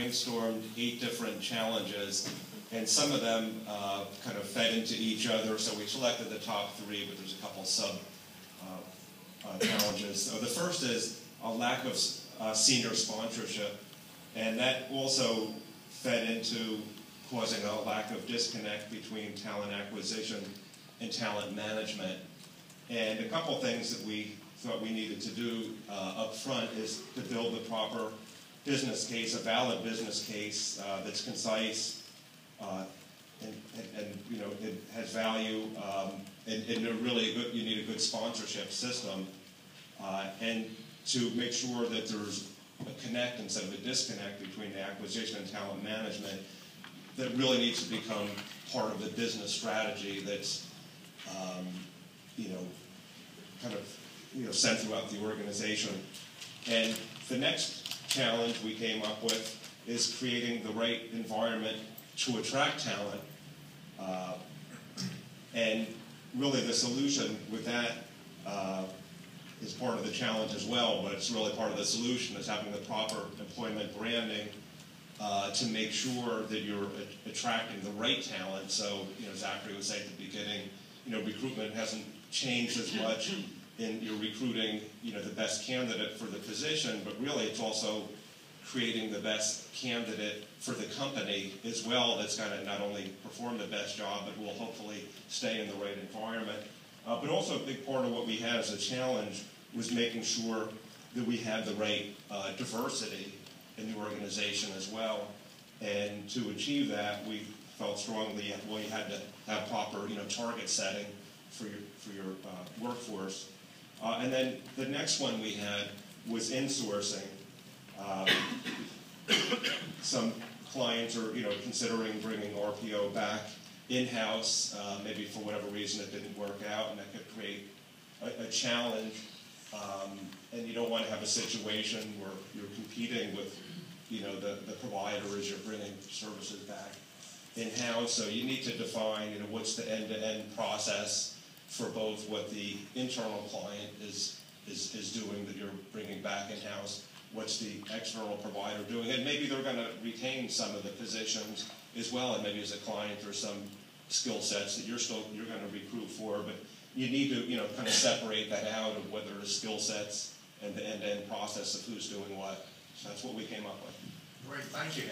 brainstormed 8 different challenges, and some of them kind of fed into each other, so we selected the top 3, but there's a couple sub challenges. So the first is a lack of senior sponsorship, and that also fed into causing a lack of disconnect between talent acquisition and talent management. And a couple things that we thought we needed to do up front is to build the proper business case, a valid business case that's concise and you know, it has value, and really you need a good sponsorship system, and to make sure that there's a connect instead of a disconnect between the acquisition and talent management that really needs to become part of the business strategy that's you know, kind of sent throughout the organization. And the next challenge we came up with is creating the right environment to attract talent. And really the solution with that is part of the challenge as well, but it's really part of the solution is having the proper employment branding to make sure that you're attracting the right talent. So, Zachary was saying at the beginning, recruitment hasn't changed as much in you're recruiting, the best candidate for the position, but really it's also creating the best candidate for the company as well that's going to not only perform the best job, but will hopefully stay in the right environment. But also a big part of what we had as a challenge was making sure that we had the right diversity in the organization as well. And to achieve that, we felt strongly we had to have proper target setting for your workforce. And then the next one we had was insourcing. Some clients are considering bringing RPO back in-house, maybe for whatever reason it didn't work out, and that could create a challenge. And you don't want to have a situation where you're competing with the provider as you're bringing services back in-house. So you need to define what's the end-to-end process for both what the internal client is doing that you're bringing back in-house, what's the external provider doing, and maybe they're going to retain some of the positions as well, and maybe as a client there's some skill sets that you're going to recruit for, but you need to kind of separate that out of whether it's skill sets and the end-to-end process of who's doing what. So that's what we came up with. Great, thank you.